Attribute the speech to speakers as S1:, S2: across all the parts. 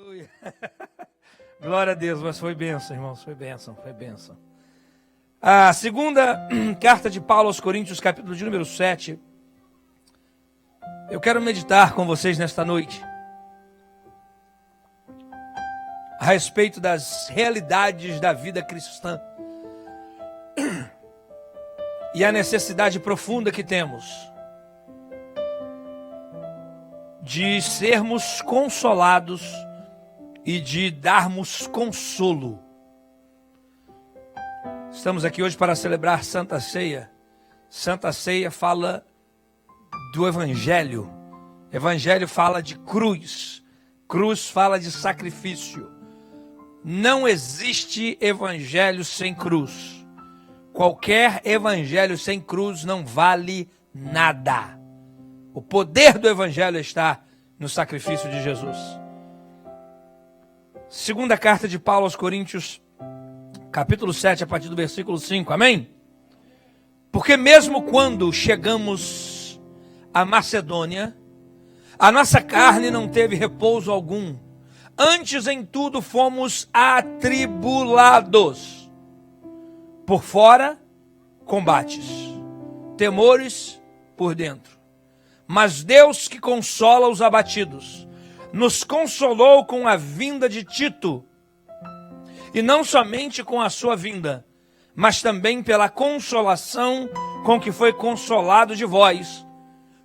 S1: Aleluia. Glória a Deus, mas foi bênção, irmãos, foi bênção, foi bênção. A segunda carta de Paulo aos Coríntios, capítulo de número 7. Eu quero meditar com vocês nesta noite a respeito das realidades da vida cristã e a necessidade profunda que temos de sermos consolados e de darmos consolo. Estamos aqui hoje para celebrar Santa Ceia. Santa Ceia fala do Evangelho. Evangelho fala de cruz. Cruz fala de sacrifício. Não existe evangelho sem cruz. Qualquer evangelho sem cruz não vale nada. O poder do evangelho está no sacrifício de Jesus. Segunda carta de Paulo aos Coríntios, capítulo 7, a partir do versículo 5, amém? Porque mesmo quando chegamos à Macedônia, a nossa carne não teve repouso algum. Antes em tudo fomos atribulados. Por fora, combates. Temores por dentro. Mas Deus que consola os abatidos, nos consolou com a vinda de Tito, e não somente com a sua vinda, mas também pela consolação com que foi consolado de vós,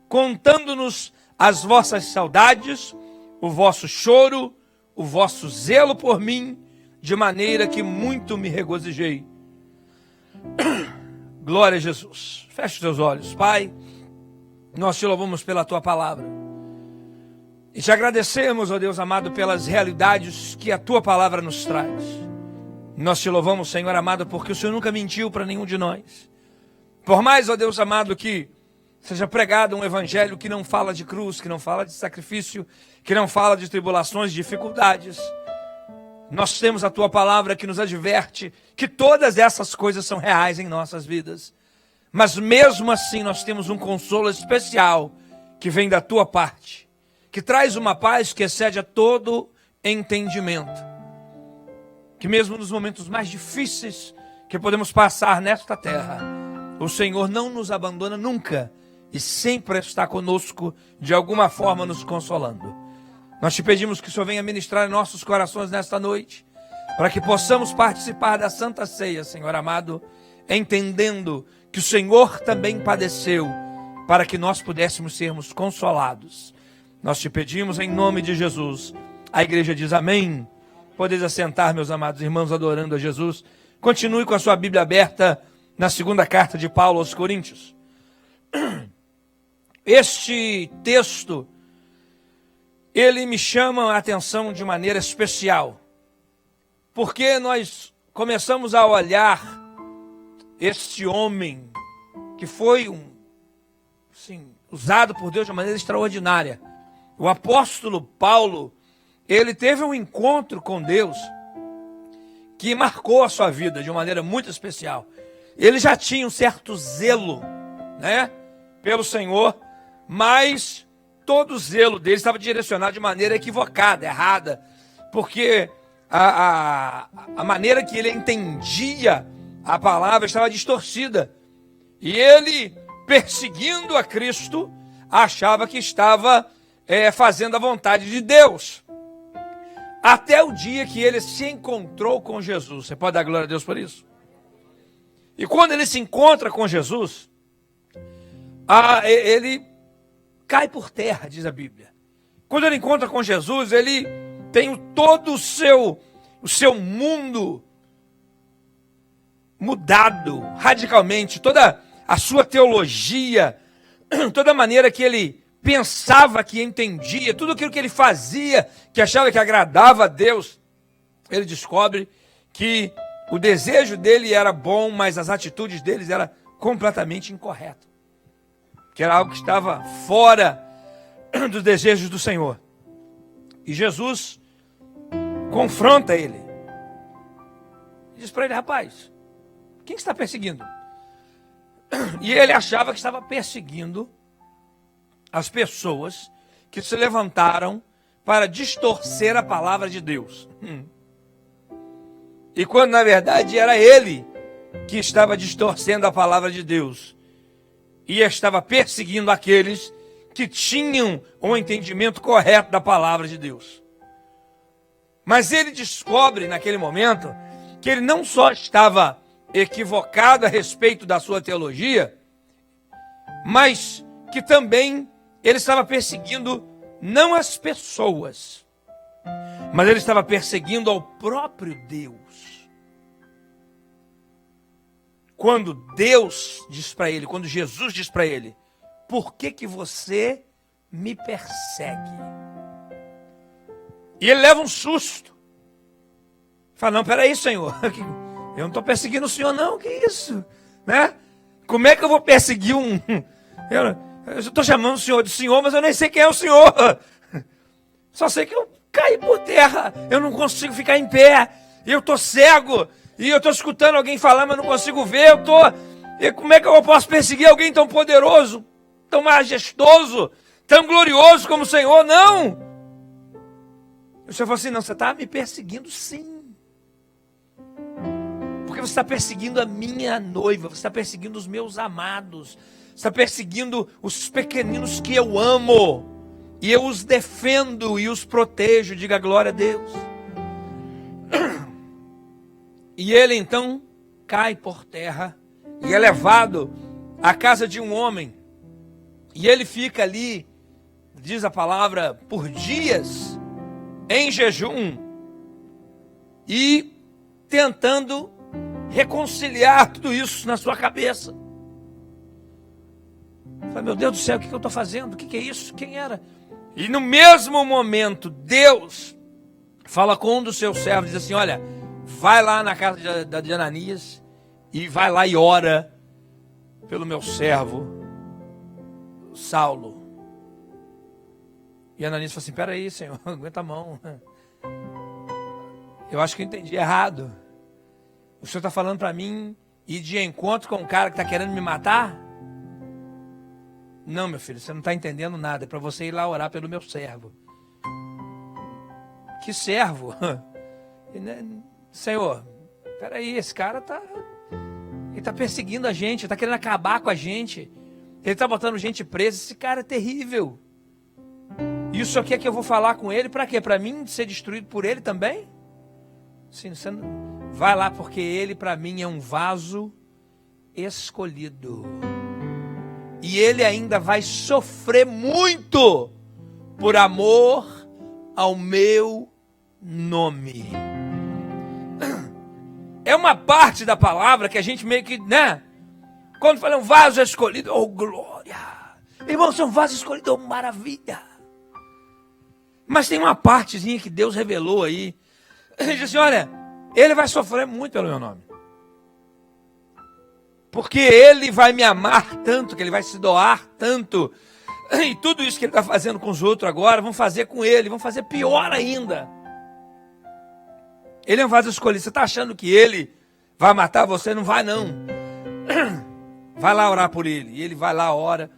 S1: contando-nos as vossas saudades, o vosso choro, o vosso zelo por mim, de maneira que muito me regozijei. Glória a Jesus. Feche os teus olhos, Pai. Nós te louvamos pela tua palavra. E te agradecemos, ó Deus amado, pelas realidades que a tua palavra nos traz. Nós te louvamos, Senhor amado, porque o Senhor nunca mentiu para nenhum de nós. Por mais, ó Deus amado, que seja pregado um evangelho que não fala de cruz, que não fala de sacrifício, que não fala de tribulações, dificuldades. Nós temos a tua palavra que nos adverte que todas essas coisas são reais em nossas vidas. Mas mesmo assim nós temos um consolo especial que vem da tua parte, que traz uma paz que excede a todo entendimento. Que mesmo nos momentos mais difíceis que podemos passar nesta terra, o Senhor não nos abandona nunca e sempre está conosco, de alguma forma nos consolando. Nós te pedimos que o Senhor venha ministrar em nossos corações nesta noite, para que possamos participar da Santa Ceia, Senhor amado, entendendo que o Senhor também padeceu, para que nós pudéssemos sermos consolados. Nós te pedimos em nome de Jesus. A igreja diz amém. Podeis assentar, meus amados irmãos, adorando a Jesus. Continue com a sua Bíblia aberta na segunda carta de Paulo aos Coríntios. Este texto, ele me chama a atenção de maneira especial, porque nós começamos a olhar este homem que foi usado por Deus de maneira extraordinária. O apóstolo Paulo, ele teve um encontro com Deus que marcou a sua vida de uma maneira muito especial. Ele já tinha um certo zelo, pelo Senhor, mas todo o zelo dele estava direcionado de maneira equivocada, errada, porque a maneira que ele entendia a palavra estava distorcida. E ele, perseguindo a Cristo, achava que estava fazendo a vontade de Deus. Até o dia que ele se encontrou com Jesus. Você pode dar glória a Deus por isso? E quando ele se encontra com Jesus, ele cai por terra, diz a Bíblia. Quando ele encontra com Jesus, ele tem todo o seu mundo mudado radicalmente, toda a sua teologia, toda a maneira que ele pensava, que entendia, tudo aquilo que ele fazia, que achava que agradava a Deus, ele descobre que o desejo dele era bom, mas as atitudes deles eram completamente incorretas, que era algo que estava fora dos desejos do Senhor. E Jesus confronta ele, diz para ele: rapaz, quem está perseguindo? E ele achava que estava perseguindo as pessoas que se levantaram para distorcer a palavra de Deus. E quando na verdade era ele que estava distorcendo a palavra de Deus e estava perseguindo aqueles que tinham o entendimento correto da palavra de Deus. Mas ele descobre naquele momento que ele não só estava equivocado a respeito da sua teologia, mas que também ele estava perseguindo não as pessoas, mas ele estava perseguindo ao próprio Deus. Quando Deus diz para ele, quando Jesus diz para ele: por que você me persegue? E ele leva um susto. Fala: não, peraí, Senhor, eu não estou perseguindo o Senhor não, que isso? Né? Como é que eu vou perseguir eu estou chamando o Senhor de Senhor, mas eu nem sei quem é o Senhor. Só sei que eu caí por terra, eu não consigo ficar em pé, eu estou cego, e eu estou escutando alguém falar, mas não consigo ver, E como é que eu posso perseguir alguém tão poderoso, tão majestoso, tão glorioso como o Senhor? Não! O Senhor falou assim: não, você está me perseguindo sim. Porque você está perseguindo a minha noiva, você está perseguindo os meus amados, você está perseguindo os pequeninos que eu amo, e eu os defendo e os protejo. Diga glória a Deus. E ele então cai por terra e é levado à casa de um homem, e ele fica ali, diz a palavra, por dias em jejum e tentando reconciliar tudo isso na sua cabeça. Falei: meu Deus do céu, o que eu estou fazendo? O que é isso? Quem era? E no mesmo momento, Deus fala com um dos seus servos, diz assim: olha, vai lá na casa de Ananias e vai lá e ora pelo meu servo Saulo. E Ananias falou assim: peraí, Senhor, aguenta a mão. Eu acho que eu entendi errado. O Senhor está falando para mim ir de encontro com um cara que está querendo me matar? Não, meu filho, você não está entendendo nada. É para você ir lá orar pelo meu servo. Que servo? Senhor, peraí, esse cara ele está perseguindo a gente, está querendo acabar com a gente. Ele está botando gente presa. Esse cara é terrível. E isso aqui é que eu vou falar com ele para quê? Para mim ser destruído por ele também? Sim, você não... Vai lá, porque ele para mim é um vaso escolhido. E ele ainda vai sofrer muito por amor ao meu nome. É uma parte da palavra que a gente meio que, né? Quando fala um vaso escolhido, oh glória. Irmão, se é um vaso escolhido, oh maravilha. Mas tem uma partezinha que Deus revelou aí. Ele disse assim: olha, ele vai sofrer muito pelo meu nome. Porque ele vai me amar tanto, que ele vai se doar tanto. E tudo isso que ele está fazendo com os outros agora, vão fazer com ele, vão fazer pior ainda. Ele é um vaso escolhido. Você está achando que ele vai matar você? Não vai não. Vai lá orar por ele. E ele vai lá, ora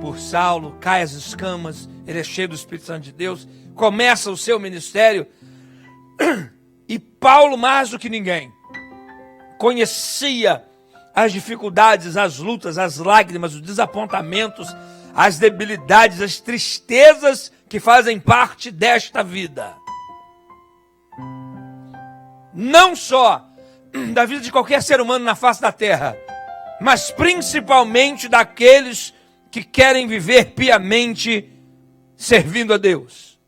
S1: por Saulo, cai as escamas, ele é cheio do Espírito Santo de Deus, começa o seu ministério. E Paulo, mais do que ninguém, conhecia as dificuldades, as lutas, as lágrimas, os desapontamentos, as debilidades, as tristezas que fazem parte desta vida. Não só da vida de qualquer ser humano na face da terra, mas principalmente daqueles que querem viver piamente servindo a Deus.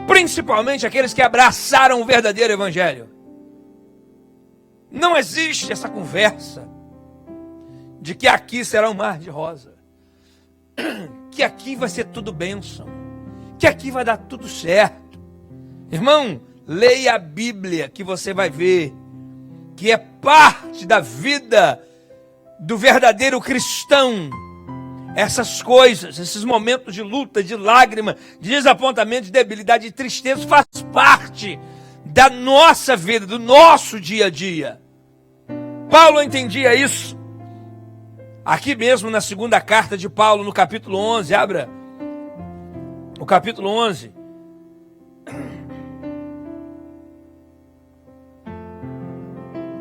S1: Principalmente aqueles que abraçaram o verdadeiro evangelho. Não existe essa conversa de que aqui será um mar de rosa, que aqui vai ser tudo bênção, que aqui vai dar tudo certo. Irmão, leia a Bíblia que você vai ver que é parte da vida do verdadeiro cristão. Essas coisas, esses momentos de luta, de lágrima, de desapontamento, de debilidade, de tristeza, faz parte da nossa vida, do nosso dia a dia. Paulo entendia isso. Aqui mesmo na segunda carta de Paulo, no capítulo 11, abra o capítulo 11,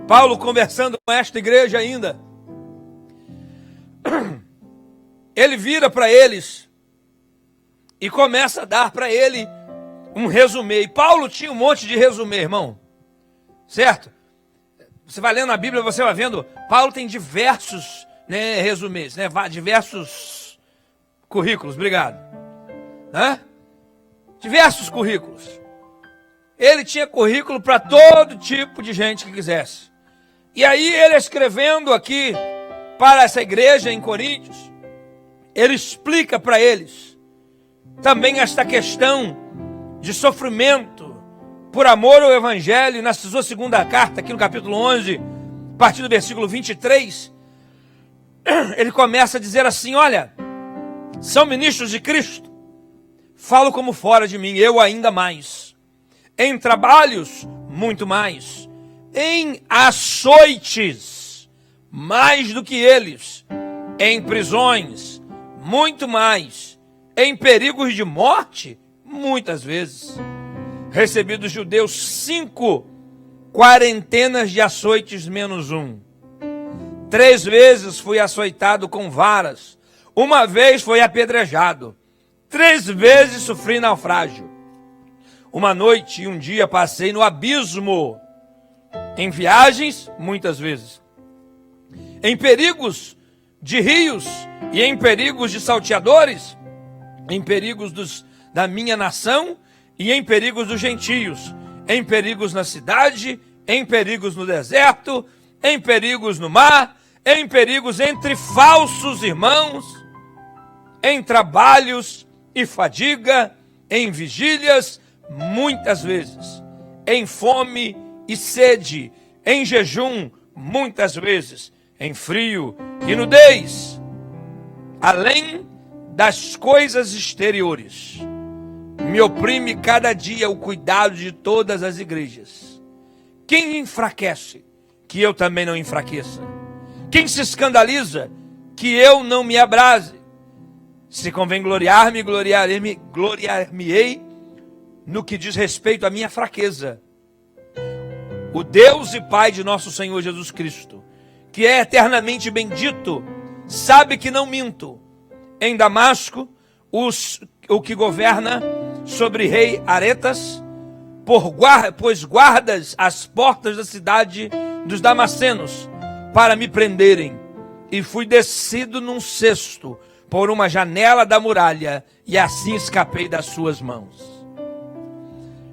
S1: Paulo conversando com esta igreja ainda, ele vira para eles e começa a dar para ele um resumê. E Paulo tinha um monte de resumê, irmão. Certo? Você vai lendo a Bíblia, você vai vendo, Paulo tem diversos, resumês, diversos currículos, obrigado. Diversos currículos. Ele tinha currículo para todo tipo de gente que quisesse. E aí ele escrevendo aqui para essa igreja em Coríntios, ele explica para eles também esta questão de sofrimento por amor ao Evangelho. Na sua segunda carta, aqui no capítulo 11, a partir do versículo 23, ele começa a dizer assim: olha, são ministros de Cristo, falo como fora de mim, eu ainda mais, em trabalhos, muito mais, em açoites, mais do que eles, em prisões, muito mais, em perigos de morte, muitas vezes. Recebi dos judeus 5 quarentenas de açoites menos um. 3 vezes fui açoitado com varas. 1 vez fui apedrejado. 3 vezes sofri naufrágio. 1 noite e 1 dia passei no abismo. Em viagens, muitas vezes. Em perigos de rios e em perigos de salteadores. Em perigos da minha nação e em perigos dos gentios. Em perigos na cidade, em perigos no deserto, em perigos no mar, em perigos entre falsos irmãos, em trabalhos e fadiga, em vigílias, muitas vezes, em fome e sede, em jejum, muitas vezes, em frio e nudez, além das coisas exteriores. Me oprime cada dia o cuidado de todas as igrejas. Quem enfraquece, que eu também não enfraqueça. Quem se escandaliza, que eu não me abrase. Se convém gloriar-me, gloriar-me-ei no que diz respeito à minha fraqueza. O Deus e Pai de nosso Senhor Jesus Cristo, que é eternamente bendito, sabe que não minto. Em Damasco, o que governa sobre rei Aretas, pois guardas as portas da cidade dos Damascenos para me prenderem. E fui descido num cesto por uma janela da muralha e assim escapei das suas mãos.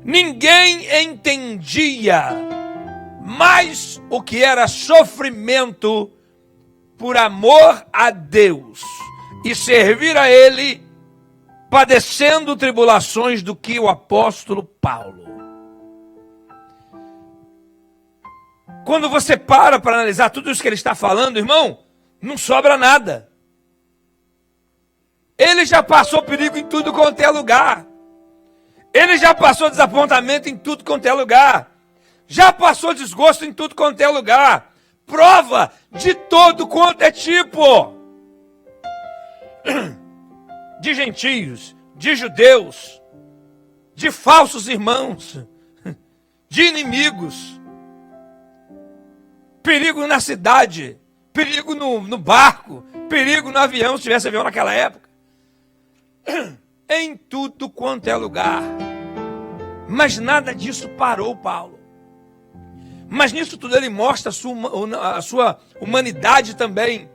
S1: Ninguém entendia mais o que era sofrimento por amor a Deus e servir a Ele, padecendo tribulações, do que o apóstolo Paulo. Quando você para analisar tudo isso que ele está falando, irmão, não sobra nada. Ele já passou perigo em tudo quanto é lugar. Ele já passou desapontamento em tudo quanto é lugar. Já passou desgosto em tudo quanto é lugar. Prova de todo quanto é tipo. De gentios, de judeus, de falsos irmãos, de inimigos. Perigo na cidade, perigo no barco, perigo no avião, se tivesse avião naquela época. Em tudo quanto é lugar. Mas nada disso parou Paulo. Mas nisso tudo ele mostra a sua humanidade também.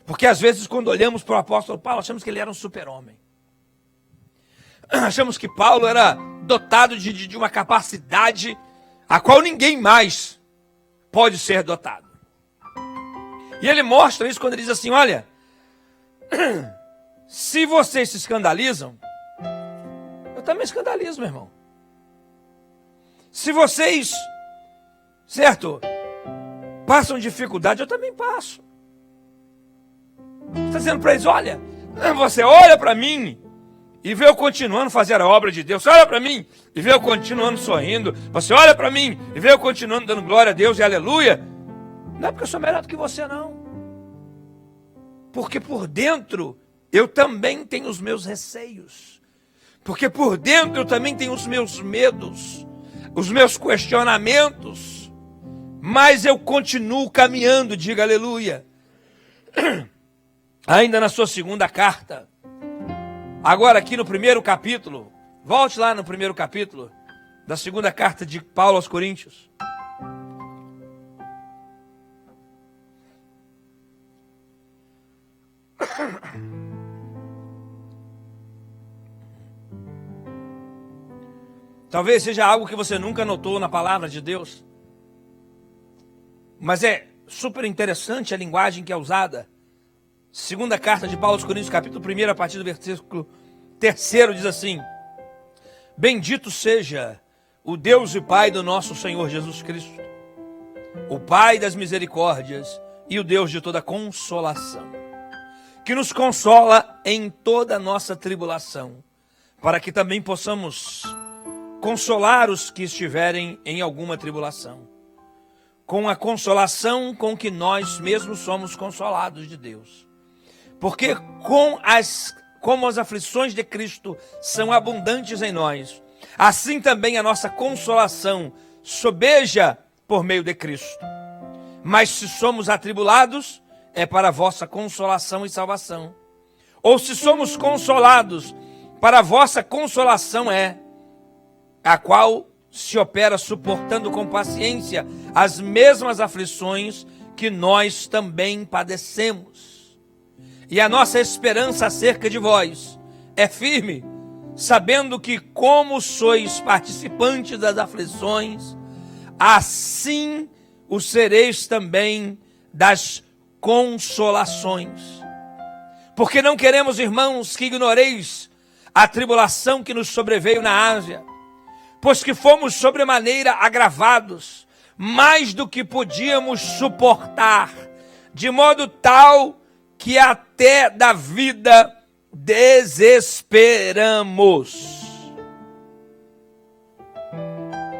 S1: Porque às vezes quando olhamos para o apóstolo Paulo, achamos que ele era um super-homem. Achamos que Paulo era dotado de uma capacidade a qual ninguém mais pode ser dotado. E ele mostra isso quando ele diz assim: olha, se vocês se escandalizam, eu também escandalizo, meu irmão. Se vocês, certo, passam dificuldade, eu também passo. Está dizendo para eles: olha, você olha para mim e vê eu continuando a fazer a obra de Deus. Você olha para mim e vê eu continuando sorrindo. Você olha para mim e vê eu continuando dando glória a Deus e aleluia. Não é porque eu sou melhor do que você, não. Porque por dentro eu também tenho os meus receios. Porque por dentro eu também tenho os meus medos, os meus questionamentos. mas eu continuo caminhando, diga aleluia. Ainda na sua segunda carta, agora aqui no primeiro capítulo, volte lá no primeiro capítulo da segunda carta de Paulo aos Coríntios. Talvez seja algo que você nunca notou na palavra de Deus, mas é super interessante a linguagem que é usada. Segunda carta de Paulo aos Coríntios, capítulo 1, a partir do versículo 3, diz assim: Bendito seja o Deus e Pai do nosso Senhor Jesus Cristo, o Pai das misericórdias e o Deus de toda consolação, que nos consola em toda a nossa tribulação, para que também possamos consolar os que estiverem em alguma tribulação, com a consolação com que nós mesmos somos consolados de Deus. Porque como as aflições de Cristo são abundantes em nós, assim também a nossa consolação sobeja por meio de Cristo. Mas se somos atribulados, é para a vossa consolação e salvação. Ou se somos consolados, para a vossa consolação é, a qual se opera suportando com paciência as mesmas aflições que nós também padecemos. E a nossa esperança acerca de vós é firme, sabendo que como sois participantes das aflições, assim o sereis também das consolações. Porque não queremos, irmãos, que ignoreis a tribulação que nos sobreveio na Ásia, pois que fomos sobremaneira agravados, mais do que podíamos suportar, de modo tal que até da vida desesperamos.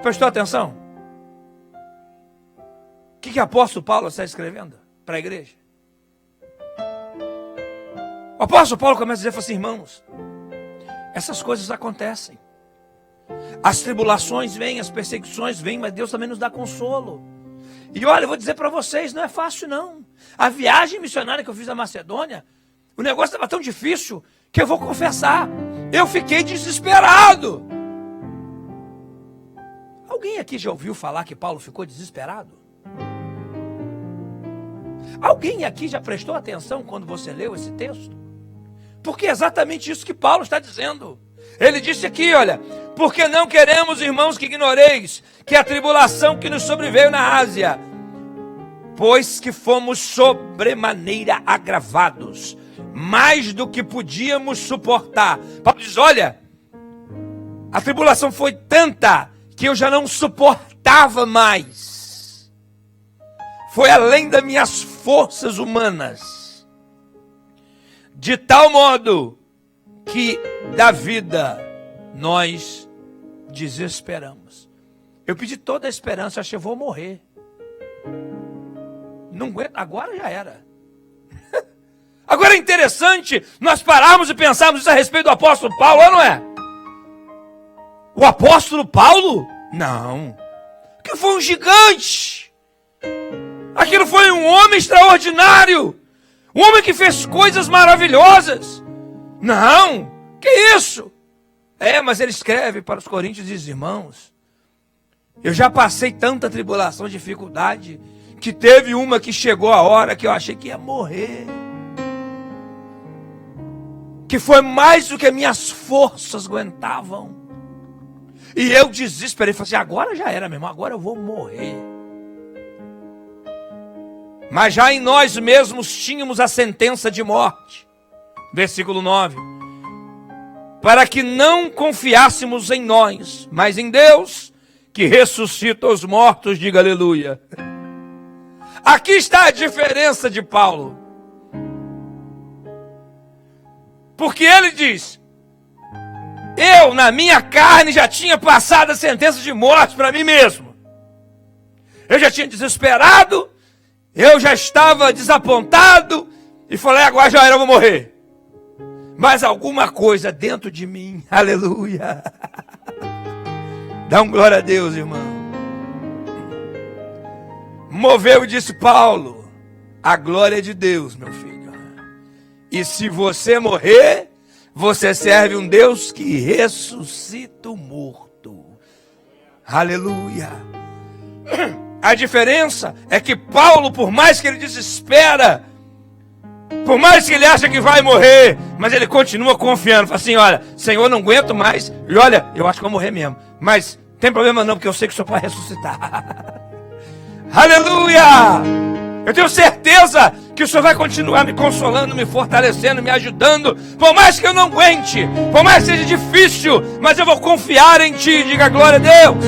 S1: Prestou atenção? O que o apóstolo Paulo está escrevendo para a igreja? O apóstolo Paulo começa a dizer assim: irmãos, essas coisas acontecem. As tribulações vêm, as perseguições vêm, mas Deus também nos dá consolo. E olha, eu vou dizer para vocês, não é fácil não. A viagem missionária que eu fiz na Macedônia, o negócio estava tão difícil que eu vou confessar, eu fiquei desesperado. Alguém aqui já ouviu falar que Paulo ficou desesperado? Alguém aqui já prestou atenção quando você leu esse texto? Porque é exatamente isso que Paulo está dizendo. Ele disse aqui, olha, porque não queremos, irmãos, que ignoreis que a tribulação que nos sobreveio na Ásia, pois que fomos sobremaneira agravados, mais do que podíamos suportar. Paulo diz, olha, a tribulação foi tanta que eu já não suportava mais. Foi além das minhas forças humanas. De tal modo que da vida nós desesperamos. Eu pedi toda a esperança, achei que eu vou morrer. Não aguento, agora já era. Agora é interessante nós pararmos e pensarmos isso a respeito do apóstolo Paulo, ou não é? O apóstolo Paulo? Não. Aquilo foi um gigante. Aquilo foi um homem extraordinário. Um homem que fez coisas maravilhosas. Não, que isso? Mas ele escreve para os coríntios e diz, irmãos, eu já passei tanta tribulação, dificuldade, que teve uma que chegou a hora que eu achei que ia morrer. Que foi mais do que minhas forças aguentavam. E eu desesperei, falei assim, agora já era, meu irmão, agora eu vou morrer. Mas já em nós mesmos tínhamos a sentença de morte. Versículo 9. Para que não confiássemos em nós, mas em Deus, que ressuscita os mortos, diga aleluia. Aqui está a diferença de Paulo. Porque ele diz, eu na minha carne já tinha passado a sentença de morte para mim mesmo. Eu já tinha desesperado, eu já estava desapontado e falei, agora já era, eu vou morrer. Mas alguma coisa dentro de mim, aleluia. Dá um glória a Deus, irmão. moveu e disse: Paulo, a glória é de Deus, meu filho. E se você morrer, você serve um Deus que ressuscita o morto. Aleluia. A diferença é que Paulo, por mais que ele desespera, por mais que ele acha que vai morrer, mas ele continua confiando. Fala assim: olha, Senhor, não aguento mais. E olha, eu acho que vou morrer mesmo. Mas não tem problema não, porque eu sei que o Senhor vai ressuscitar. Aleluia! Eu tenho certeza que o Senhor vai continuar me consolando, me fortalecendo, me ajudando. Por mais que eu não aguente, por mais que seja difícil, mas eu vou confiar em Ti. Diga glória a Deus.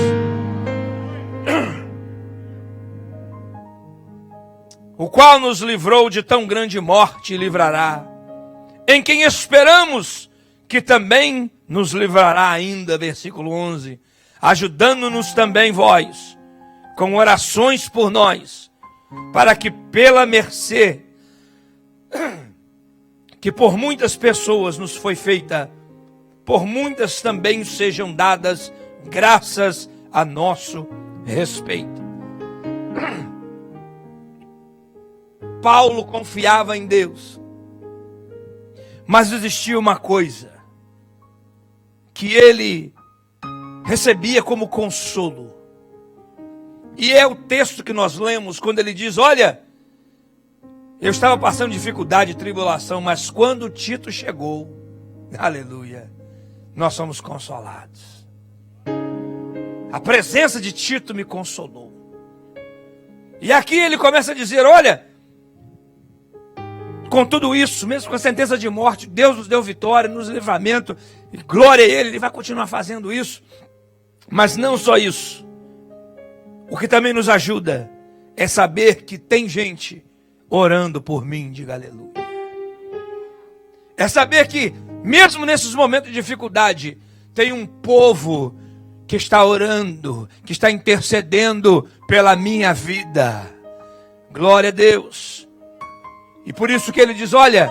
S1: O qual nos livrou de tão grande morte e livrará, em quem esperamos que também nos livrará ainda, versículo 11, ajudando-nos também vós, com orações por nós, para que pela mercê, que por muitas pessoas nos foi feita, por muitas também sejam dadas graças a nosso respeito. Paulo confiava em Deus, mas existia uma coisa que ele recebia como consolo, e é o texto que nós lemos quando ele diz: olha, eu estava passando dificuldade e tribulação, mas quando Tito chegou, aleluia, nós somos consolados. A presença de Tito me consolou. E aqui ele começa a dizer: olha, com tudo isso, mesmo com a sentença de morte, Deus nos deu vitória, nos livramento, e glória a Ele vai continuar fazendo isso. Mas não só isso. O que também nos ajuda é saber que tem gente orando por mim, diga aleluia. É saber que, mesmo nesses momentos de dificuldade, tem um povo que está orando, que está intercedendo pela minha vida. Glória a Deus. E por isso que ele diz: olha,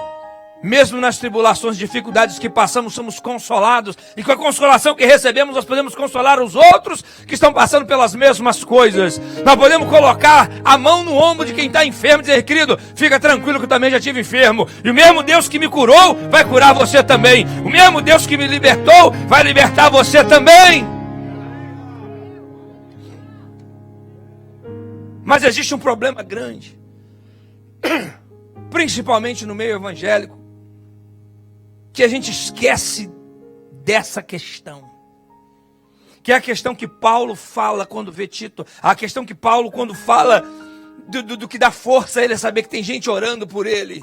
S1: mesmo nas tribulações, dificuldades que passamos, somos consolados. E com a consolação que recebemos, nós podemos consolar os outros que estão passando pelas mesmas coisas. Nós podemos colocar a mão no ombro de quem está enfermo e dizer: querido, fica tranquilo que eu também já estive enfermo. E o mesmo Deus que me curou, vai curar você também. O mesmo Deus que me libertou, vai libertar você também. Mas existe um problema grande, principalmente no meio evangélico, que a gente esquece dessa questão, que é a questão que Paulo fala quando vê Tito, a questão que Paulo quando fala do que dá força a ele, é saber que tem gente orando por ele.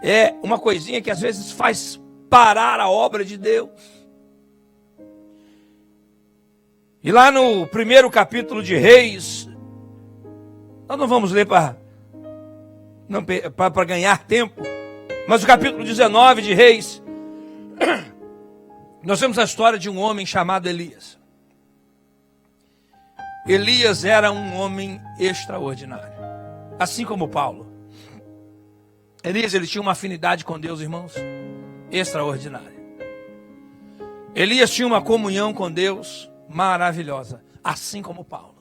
S1: É uma coisinha que às vezes faz parar a obra de Deus. E lá no primeiro capítulo de Reis, nós não vamos ler para ganhar tempo, mas o capítulo 19 de Reis, nós temos a história de um homem chamado Elias. Elias era um homem extraordinário, assim como Paulo. Elias, ele tinha uma afinidade com Deus, irmãos, extraordinária. Elias tinha uma comunhão com Deus maravilhosa, assim como Paulo.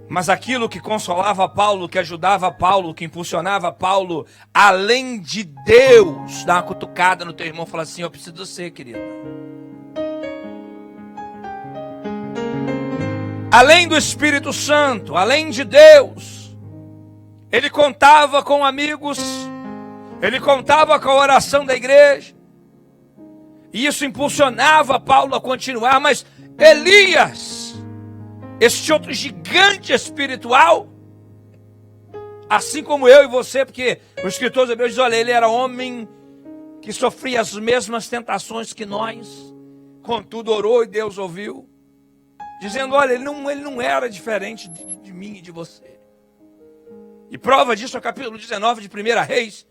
S1: Mas aquilo que consolava Paulo, que ajudava Paulo, que impulsionava Paulo, além de Deus, dá uma cutucada no teu irmão e fala assim: eu preciso de você, querido. Além do Espírito Santo, além de Deus, ele contava com amigos, ele contava com a oração da igreja, e isso impulsionava Paulo a continuar. Mas Elias, este outro gigante espiritual, assim como eu e você, porque o escritor dos Hebreus diz: olha, ele era homem que sofria as mesmas tentações que nós, contudo orou e Deus ouviu, dizendo: olha, ele não era diferente de mim e de você. E prova disso é o capítulo 19 de 1 Reis.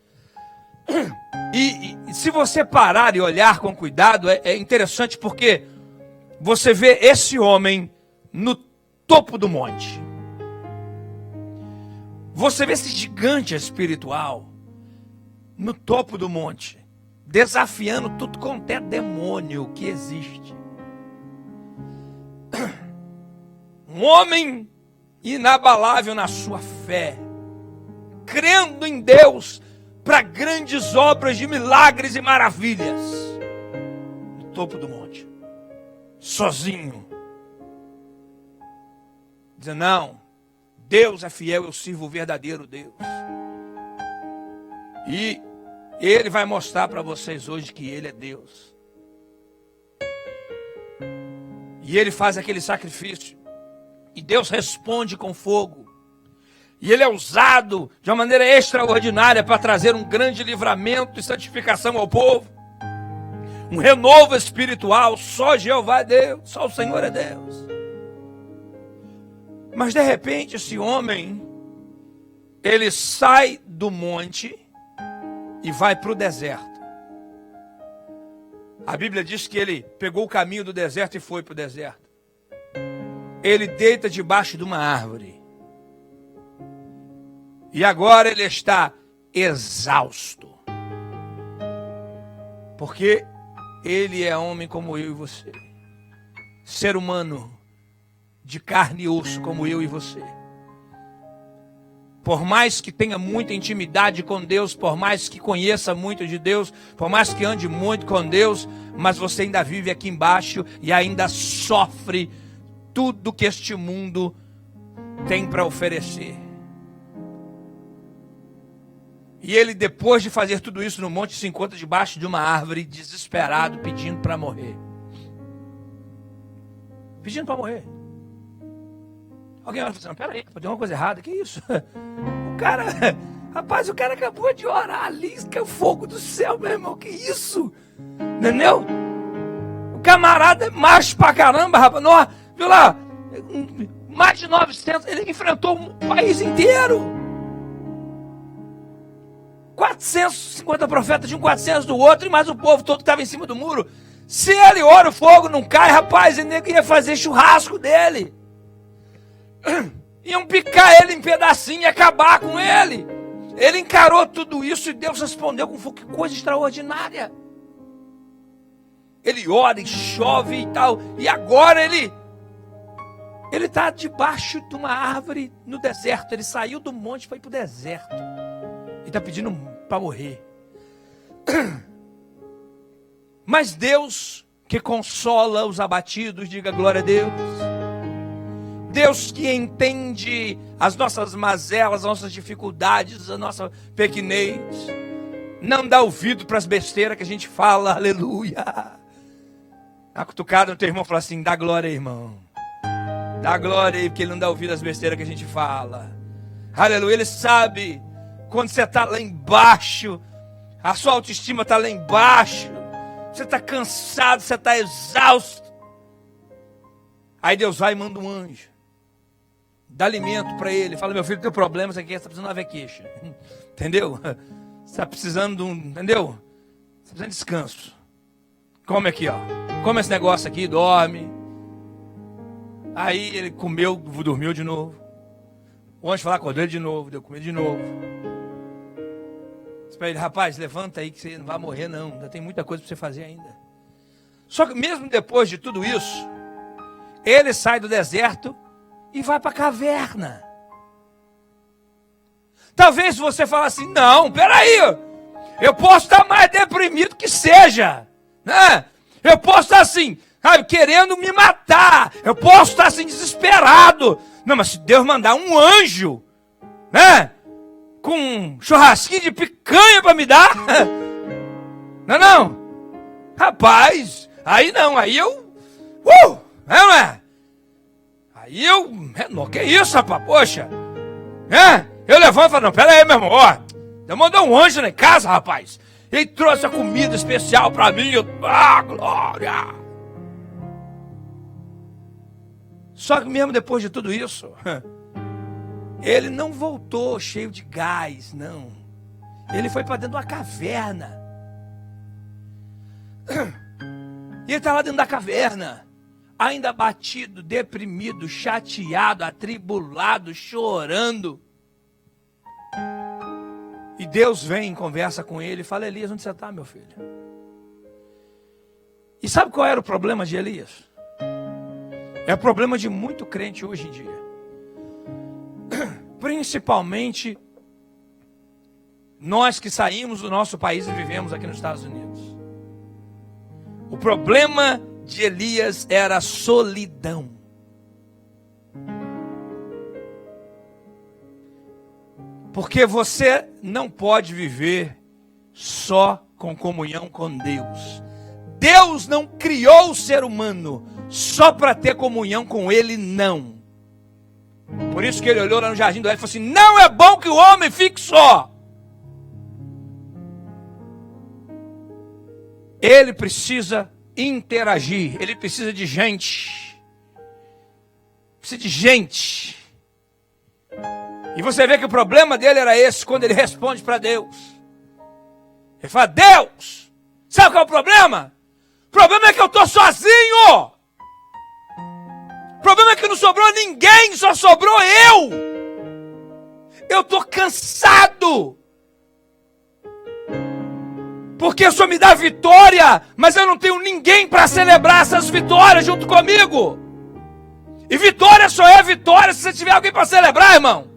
S1: E se você parar e olhar com cuidado, é interessante, porque você vê esse homem no topo do monte. Você vê esse gigante espiritual no topo do monte, desafiando tudo quanto é demônio que existe. Um homem inabalável na sua fé, crendo em Deus para grandes obras de milagres e maravilhas, no topo do monte, sozinho, dizendo: não, Deus é fiel, eu sirvo o verdadeiro Deus. E Ele vai mostrar para vocês hoje que Ele é Deus. E Ele faz aquele sacrifício, e Deus responde com fogo. E Ele é usado de uma maneira extraordinária para trazer um grande livramento e santificação ao povo. Um renovo espiritual. Só Jeová é Deus, só o Senhor é Deus. Mas de repente esse homem, ele sai do monte e vai para o deserto. A Bíblia diz que ele pegou o caminho do deserto e foi para o deserto. Ele deita debaixo de uma árvore. E agora ele está exausto. Porque ele é homem como eu e você. Ser humano de carne e osso como eu e você. Por mais que tenha muita intimidade com Deus, por mais que conheça muito de Deus, por mais que ande muito com Deus, mas você ainda vive aqui embaixo e ainda sofre tudo que este mundo tem para oferecer. E ele, depois de fazer tudo isso no monte, se encontra debaixo de uma árvore, desesperado, pedindo para morrer. Pedindo para morrer. Alguém vai falar: peraí, tem uma coisa errada, que isso? O cara, rapaz, o cara acabou de orar ali, que é o fogo do céu, meu irmão, que isso? Entendeu? O camarada é macho pra caramba, rapaz. Não, viu lá, mais de 900, ele enfrentou o país inteiro. 450 profetas de um, 400 do outro, e mais o povo todo que estava em cima do muro. Se ele ora, o fogo não cai, rapaz, ele ia fazer churrasco dele. Iam picar ele em pedacinho e acabar com ele. Ele encarou tudo isso e Deus respondeu com fogo. Que coisa extraordinária. Ele ora e chove e tal. E agora ele está debaixo de uma árvore no deserto. Ele saiu do monte e foi para o deserto. Ele está pedindo para morrer. Mas Deus, que consola os abatidos, diga glória a Deus. Deus que entende as nossas mazelas, as nossas dificuldades, a nossa pequenez, não dá ouvido para as besteiras que a gente fala, aleluia. A cutucada no teu irmão, fala assim: dá glória aí, irmão. Dá glória aí, porque ele não dá ouvido às besteiras que a gente fala. Aleluia, ele sabe quando você está lá embaixo, a sua autoestima está lá embaixo, você está cansado, você está exausto. Aí Deus vai e manda um anjo. Dá alimento para ele, fala: meu filho, tem problemas aqui, você está precisando de uma queixa. Entendeu? Você está precisando de um, entendeu? Você está precisando de descanso. Come aqui, ó. Come esse negócio aqui, dorme. Aí ele comeu, dormiu de novo. O anjo falou, acordou ele de novo, deu comida de novo. Disse para ele: rapaz, levanta aí que você não vai morrer não, ainda tem muita coisa para você fazer ainda. Só que mesmo depois de tudo isso, ele sai do deserto e vai para a caverna. Talvez você fale assim: não, peraí, eu posso estar mais deprimido que seja, né? Eu posso estar assim, sabe, querendo me matar, eu posso estar assim desesperado. Não, mas se Deus mandar um anjo, né, com um churrasquinho de picanha para me dar, não, rapaz, aí não, aí eu, não é? Aí eu, que isso, rapaz, poxa, eu levanto e falo: não, pera aí, meu irmão, ó, eu mandei um anjo lá em casa, rapaz, ele trouxe a comida especial para mim, glória. Só que mesmo depois de tudo isso, ele não voltou cheio de gás, não. Ele foi para dentro de uma caverna. E ele está lá dentro da caverna, ainda abatido, deprimido, chateado, atribulado, chorando. E Deus vem e conversa com ele e fala: Elias, onde você está, meu filho? E sabe qual era o problema de Elias? É problema de muito crente hoje em dia. Principalmente nós que saímos do nosso país e vivemos aqui nos Estados Unidos. O problema de Elias era a solidão. Porque você não pode viver só com comunhão com Deus. Deus não criou o ser humano só para ter comunhão com Ele, não. Por isso que Ele olhou lá no jardim do Éden e falou assim: não é bom que o homem fique só. Ele precisa interagir, ele precisa de gente. Precisa de gente. E você vê que o problema dele era esse, quando ele responde para Deus. Ele fala: Deus, sabe qual é o problema? O problema é que eu estou sozinho. O problema é que não sobrou ninguém, só sobrou eu. Eu estou cansado. Porque o Senhor me dá vitória, mas eu não tenho ninguém para celebrar essas vitórias junto comigo. E vitória só é vitória se você tiver alguém para celebrar, irmão.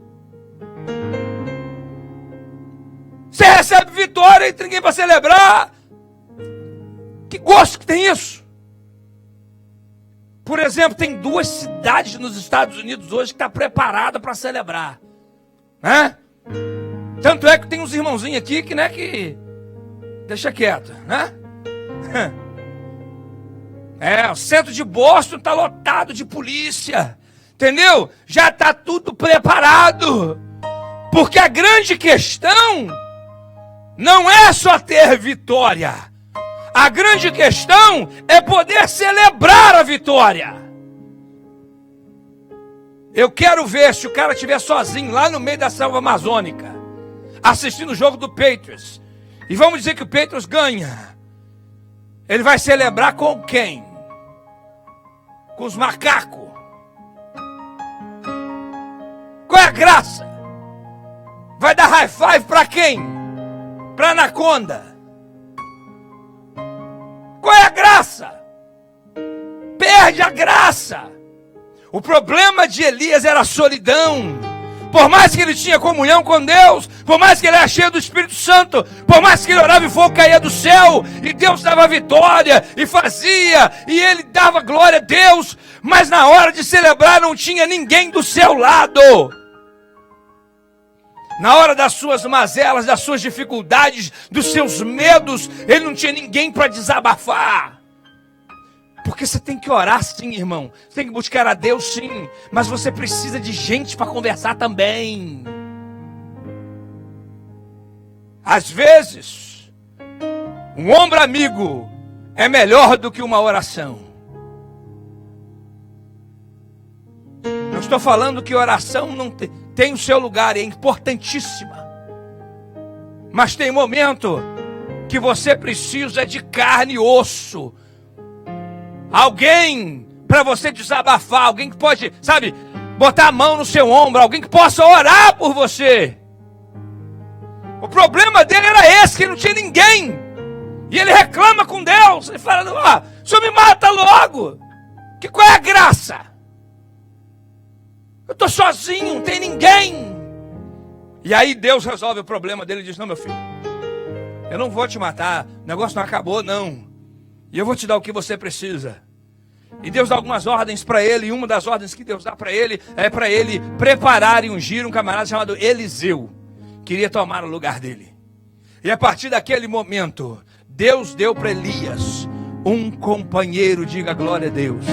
S1: Você recebe vitória e tem ninguém para celebrar. Que gosto que tem isso. Por exemplo, tem 2 cidades nos Estados Unidos hoje que estão preparadas para celebrar. Né? Tanto é que tem uns irmãozinhos aqui que, né, que deixa quieto, né? O centro de Boston está lotado de polícia. Entendeu? Já está tudo preparado. Porque a grande questão não é só ter vitória. A grande questão é poder celebrar a vitória. Eu quero ver se o cara estiver sozinho lá no meio da selva amazônica, assistindo o jogo do Patriots. E vamos dizer que o Patriots ganha. Ele vai celebrar com quem? Com os macacos. Qual é a graça? Vai dar high five para quem? Para anaconda. Qual é a graça? Perde a graça. O problema de Elias era a solidão. Por mais que ele tinha comunhão com Deus, por mais que ele era cheio do Espírito Santo, por mais que ele orava e fogo caía do céu, e Deus dava vitória, e fazia, e ele dava glória a Deus, mas na hora de celebrar não tinha ninguém do seu lado. Na hora das suas mazelas, das suas dificuldades, dos seus medos, ele não tinha ninguém para desabafar. Porque você tem que orar sim, irmão. Você tem que buscar a Deus sim. Mas você precisa de gente para conversar também. Às vezes, um ombro amigo é melhor do que uma oração. Não estou falando que oração não tem o seu lugar, é importantíssima. Mas tem momento que você precisa de carne e osso. Alguém para você desabafar, alguém que pode, sabe, botar a mão no seu ombro, alguém que possa orar por você. O problema dele era esse, que não tinha ninguém. E ele reclama com Deus, ele fala: o Senhor me mata logo. Qual é a graça? Eu estou sozinho, não tem ninguém. E aí Deus resolve o problema dele e diz: não, meu filho, eu não vou te matar, o negócio não acabou não. E eu vou te dar o que você precisa. E Deus dá algumas ordens para ele. E uma das ordens que Deus dá para ele é para ele preparar e ungir um camarada chamado Eliseu. Queria tomar o lugar dele. E a partir daquele momento, Deus deu para Elias um companheiro, diga glória a Deus,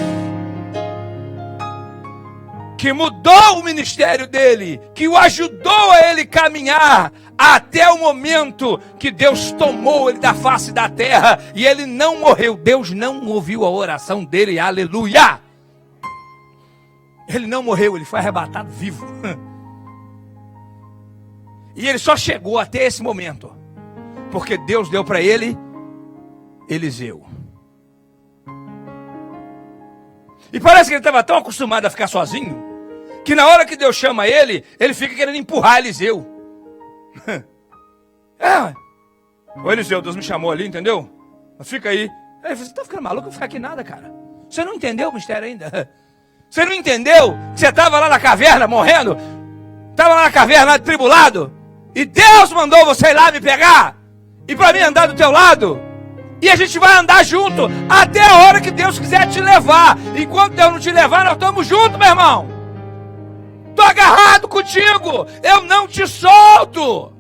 S1: que mudou o ministério dele, que o ajudou a ele caminhar até o momento que Deus tomou ele da face da terra e ele não morreu. Deus não ouviu a oração dele, aleluia. Ele não morreu, ele foi arrebatado vivo. E ele só chegou até esse momento porque Deus deu para ele Eliseu. E parece que ele estava tão acostumado a ficar sozinho, que na hora que Deus chama ele, ele fica querendo empurrar Eliseu. Ô Eliseu, Deus me chamou ali, entendeu? Fica aí. Aí você está ficando maluco? Eu vou ficar aqui nada, cara. Você não entendeu o mistério ainda? Você não entendeu que você estava lá na caverna morrendo? Estava lá na caverna atribulado? E Deus mandou você ir lá me pegar? E para mim andar do teu lado? E a gente vai andar junto até a hora que Deus quiser te levar. Enquanto Deus não te levar, nós estamos juntos, meu irmão. Estou agarrado contigo. Eu não te solto.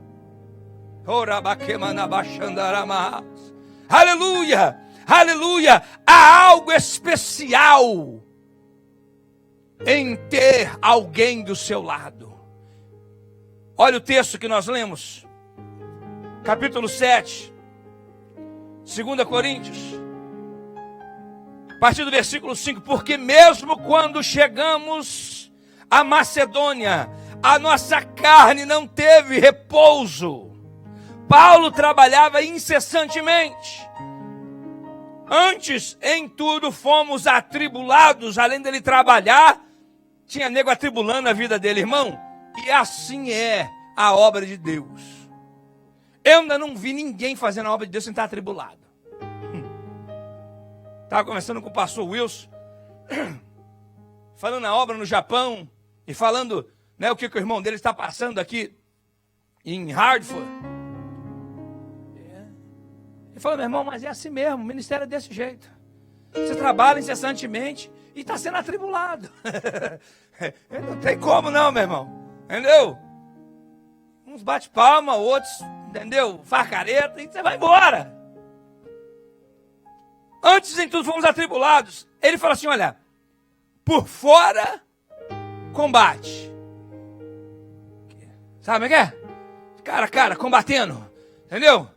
S1: Aleluia, aleluia. Há algo especial em ter alguém do seu lado. Olha o texto que nós lemos, capítulo 7, 2 Coríntios, a partir do versículo 5. Porque mesmo quando chegamos à Macedônia, a nossa carne não teve repouso. Paulo trabalhava incessantemente. Antes, em tudo, fomos atribulados. Além dele trabalhar, tinha nego atribulando a vida dele, irmão. E assim é a obra de Deus. Eu ainda não vi ninguém fazendo a obra de Deus sem estar atribulado. Estava conversando com o pastor Wilson, falando na obra no Japão, e falando, né, o que o irmão dele está passando aqui em Hartford. Ele falou: meu irmão, mas é assim mesmo, o ministério é desse jeito. Você trabalha incessantemente e está sendo atribulado. Não tem como não, meu irmão. Entendeu? Uns bate palma, outros, entendeu? Faz careta e você vai embora. Antes em tudo fomos atribulados. Ele fala assim: olha, por fora, combate. Sabe o que é? Cara a cara, combatendo. Entendeu?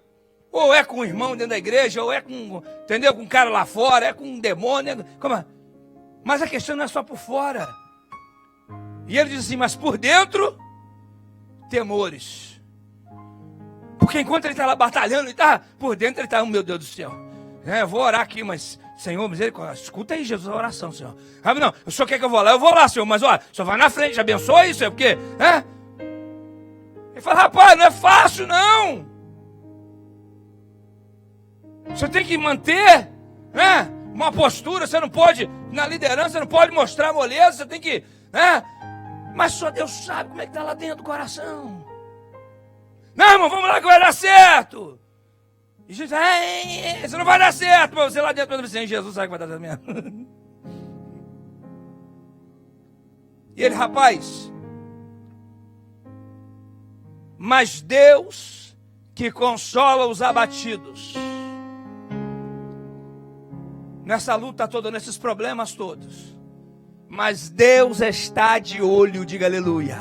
S1: Ou é com um irmão dentro da igreja, ou é com, entendeu? Com um cara lá fora, é com um demônio. Mas a questão não é só por fora. E ele diz assim: mas por dentro, temores. Porque enquanto ele está lá batalhando, por dentro ele está: oh, meu Deus do céu. Eu vou orar aqui, mas, Senhor, misericórdia, escuta aí, Jesus, a oração, Senhor. Não, o Senhor quer que eu vou lá? Eu vou lá, Senhor, mas olha, o Senhor vai na frente, abençoa isso, é porque, Ele fala: rapaz, não é fácil, não. Você tem que manter, uma postura. Você não pode, na liderança, você não pode mostrar moleza, você tem que, mas só Deus sabe como é que está lá dentro do coração. Não, irmão, vamos lá que vai dar certo. E Jesus, você não vai dar certo, mas você lá dentro, Jesus sabe que vai dar certo mesmo. E ele: rapaz, mas Deus que consola os abatidos. Nessa luta toda, nesses problemas todos. Mas Deus está de olho, diga aleluia.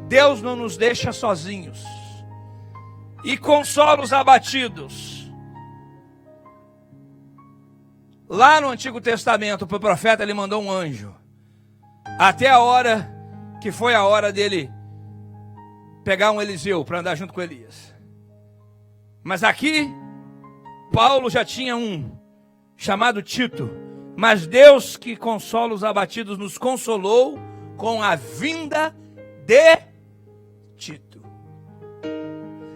S1: Deus não nos deixa sozinhos. E consola os abatidos. Lá no Antigo Testamento, para o profeta, ele mandou um anjo. Até a hora que foi a hora dele pegar um Eliseu para andar junto com Elias. Mas aqui, Paulo já tinha um chamado Tito. Mas Deus que consola os abatidos nos consolou com a vinda de Tito.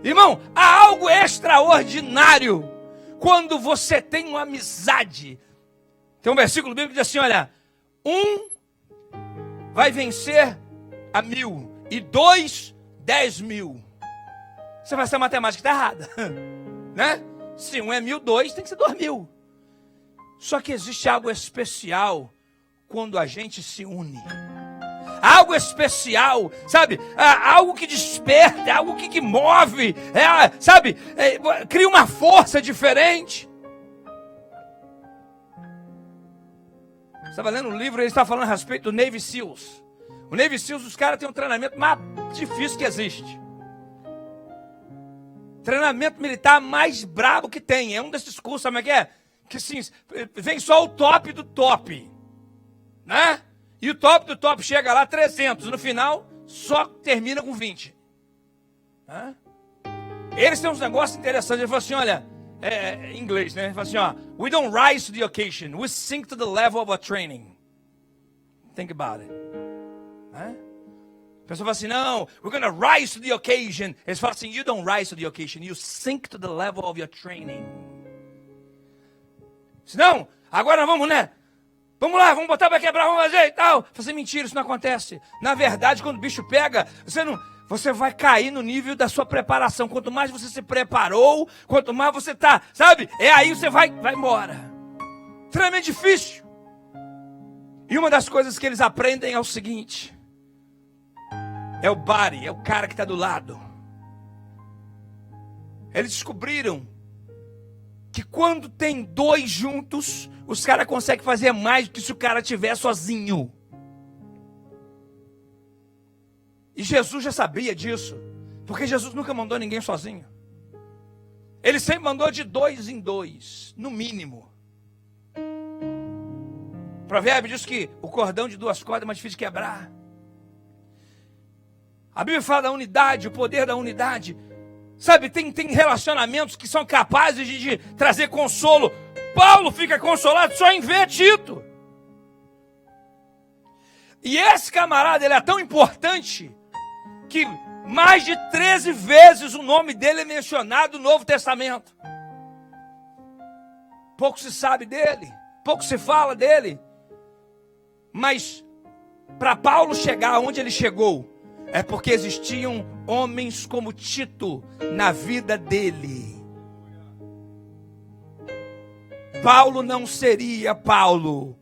S1: Irmão, há algo extraordinário quando você tem uma amizade. Tem um versículo bíblico que diz assim: olha, um vai vencer a 1000 e 2, 10.000. Você vai ser a matemática está errada, né? Se um é 1000, 2 tem que ser 2.000. Só que existe algo especial quando a gente se une. Algo especial, sabe? Algo que desperta, algo que move, sabe? Cria uma força diferente. Estava lendo um livro, ele está falando a respeito do Navy Seals. O Navy Seals, os caras têm um treinamento mais difícil que existe. Treinamento militar mais brabo que tem. É um desses cursos, sabe o que é? Que sim, vem só o top do top, né? E o top do top chega lá 300, no final só termina com 20, né? Eles têm uns negócios interessantes. Ele falou assim: olha, em inglês, né? Ele falou assim: ó, we don't rise to the occasion, we sink to the level of our training. Think about it, né? A pessoa fala assim: não, we're gonna rise to the occasion. Eles falam assim: you don't rise to the occasion, you sink to the level of your training. Não, agora nós vamos, né? Vamos lá, vamos botar para quebrar, vamos fazer e tal. Fazer mentira, isso não acontece. Na verdade, quando o bicho pega, você vai cair no nível da sua preparação. Quanto mais você se preparou, quanto mais você tá, sabe? É aí você vai embora. Extremamente difícil. E uma das coisas que eles aprendem é o seguinte: é o buddy, é o cara que está do lado. Eles descobriram que quando tem dois juntos, os caras conseguem fazer mais do que se o cara estiver sozinho. E Jesus já sabia disso, porque Jesus nunca mandou ninguém sozinho. Ele sempre mandou de 2 em 2, no mínimo. O provérbio diz que o cordão de 2 cordas é mais difícil de quebrar. A Bíblia fala da unidade, o poder da unidade. Sabe, tem relacionamentos que são capazes de trazer consolo. Paulo fica consolado só em ver Tito. E esse camarada, ele é tão importante que mais de 13 vezes o nome dele é mencionado no Novo Testamento. Pouco se sabe dele, pouco se fala dele. Mas para Paulo chegar onde ele chegou, é porque existiam homens como Tito na vida dele. Paulo não seria Paulo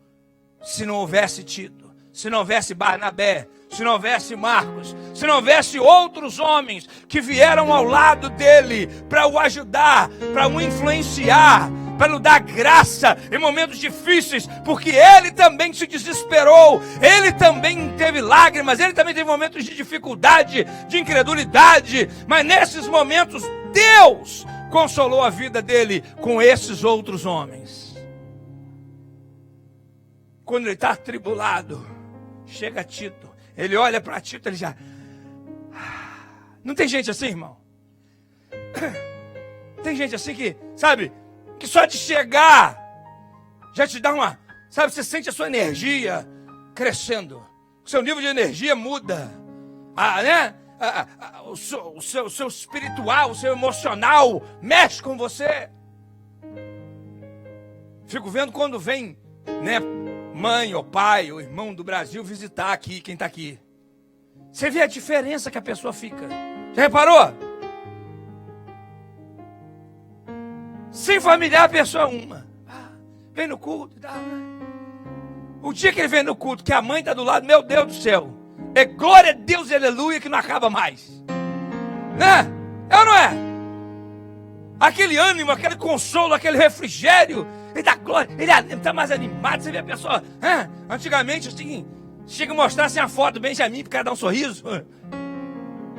S1: se não houvesse Tito, se não houvesse Barnabé, se não houvesse Marcos, se não houvesse outros homens que vieram ao lado dele para o ajudar, para o influenciar, para lhe dar graça em momentos difíceis, porque ele também se desesperou, ele também teve lágrimas, ele também teve momentos de dificuldade, de incredulidade, mas nesses momentos Deus consolou a vida dele com esses outros homens. Quando ele está atribulado, chega Tito, ele olha para Tito, ele já... Não tem gente assim, irmão? Tem gente assim que, sabe, que só de chegar já te dá uma, sabe, você sente a sua energia crescendo, o seu nível de energia muda, né? O seu espiritual, o seu emocional mexe com você. Fico vendo quando vem, né, mãe ou pai ou irmão do Brasil visitar aqui, quem está aqui. Você vê a diferença que a pessoa fica. Já reparou? Sem familiar, a pessoa é uma. Vem no culto e tal, né? O dia que ele vem no culto, que a mãe está do lado, meu Deus do céu, é glória a Deus e aleluia que não acaba mais. Né? É ou não é? Aquele ânimo, aquele consolo, aquele refrigério, ele dá glória, ele está mais animado. Você vê a pessoa, antigamente assim, chega a mostrar assim a foto do Benjamin para o cara dar um sorriso.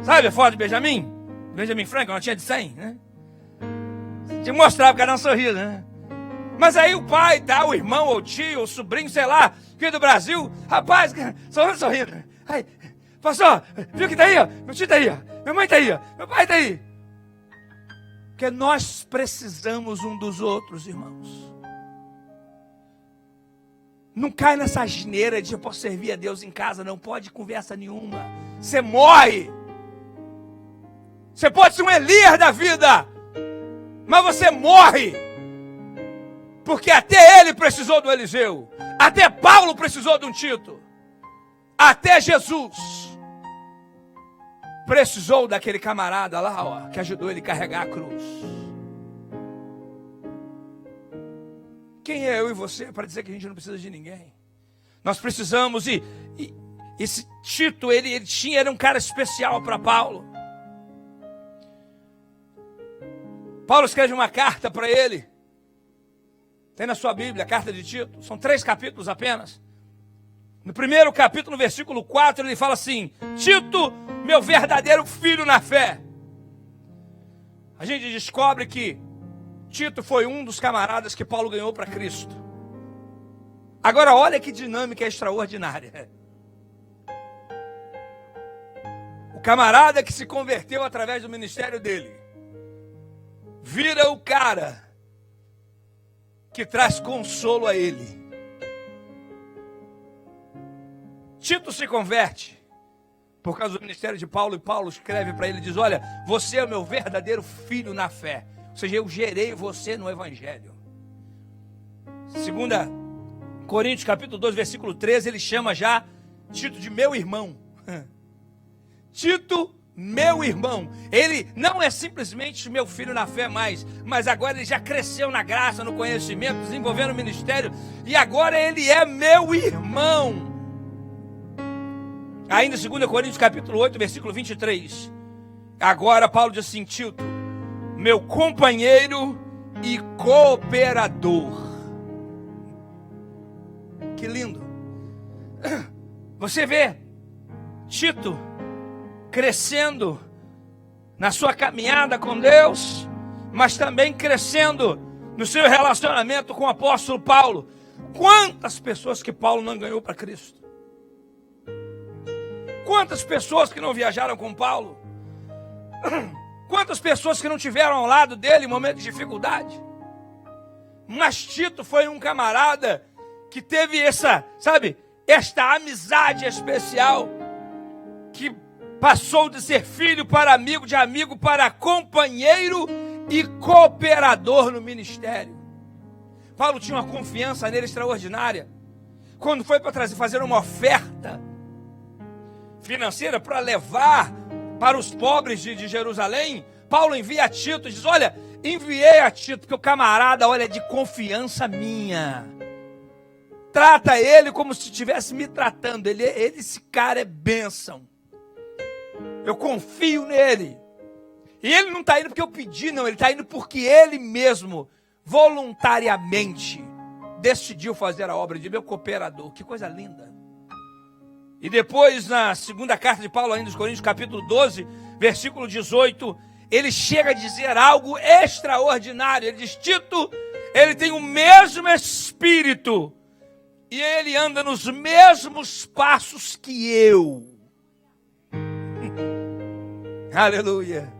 S1: Sabe a foto do Benjamin? Benjamin Franklin, uma tinha de 100, né? Tinha que mostrar para o cara dar um sorriso, né? Mas aí o pai, tá, o irmão, ou o tio, ou o sobrinho, sei lá, filho do Brasil, rapaz, sorrindo. Aí, pastor, viu que tá aí, ó? Meu tio tá aí, ó. Minha mãe tá aí, ó. Meu pai tá aí. Porque nós precisamos um dos outros, irmãos. Não cai nessa asneira de eu posso servir a Deus em casa, não pode conversa nenhuma. Você morre. Você pode ser um Elias da vida, mas você morre. Porque até ele precisou do Eliseu. Até Paulo precisou de um Tito. Até Jesus precisou daquele camarada lá, ó, que ajudou ele a carregar a cruz. Quem é eu e você para dizer que a gente não precisa de ninguém? Nós precisamos, e esse Tito, ele era um cara especial para Paulo. Paulo escreve uma carta para ele. Tem na sua Bíblia, a carta de Tito. São 3 capítulos apenas. No primeiro capítulo, no versículo 4, ele fala assim: Tito, meu verdadeiro filho na fé. A gente descobre que Tito foi um dos camaradas que Paulo ganhou para Cristo. Agora olha que dinâmica extraordinária. O camarada que se converteu através do ministério dele vira o cara que traz consolo a ele. Tito se converte por causa do ministério de Paulo, e Paulo escreve para ele, diz: olha, você é o meu verdadeiro filho na fé. Ou seja, eu gerei você no evangelho. Coríntios capítulo 2, versículo 13, ele chama já Tito de meu irmão. Tito, meu irmão. Ele não é simplesmente meu filho na fé mais, mas agora ele já cresceu na graça, no conhecimento, desenvolvendo o ministério, e agora ele é meu irmão. Ainda 2 Coríntios capítulo 8, versículo 23. Agora Paulo diz assim: Tito, meu companheiro e cooperador. Que lindo. Você vê Tito crescendo na sua caminhada com Deus, mas também crescendo no seu relacionamento com o apóstolo Paulo. Quantas pessoas que Paulo não ganhou para Cristo? Quantas pessoas que não viajaram com Paulo? Quantas pessoas que não tiveram ao lado dele em momentos de dificuldade? Mas Tito foi um camarada que teve esta amizade especial, que passou de ser filho para amigo para companheiro e cooperador no ministério. Paulo tinha uma confiança nele extraordinária. Quando foi para fazer uma oferta financeira para levar para os pobres de Jerusalém, Paulo envia a Tito e diz: olha, enviei a Tito, porque o camarada, olha, é de confiança minha. Trata ele como se estivesse me tratando. Esse cara é bênção. Eu confio nele. E ele não está indo porque eu pedi, não. Ele está indo porque ele mesmo, voluntariamente, decidiu fazer a obra de meu cooperador. Que coisa linda. E depois, na segunda carta de Paulo, ainda dos Coríntios, capítulo 12, versículo 18, ele chega a dizer algo extraordinário. Ele diz: Tito, ele tem o mesmo espírito e ele anda nos mesmos passos que eu. Aleluia.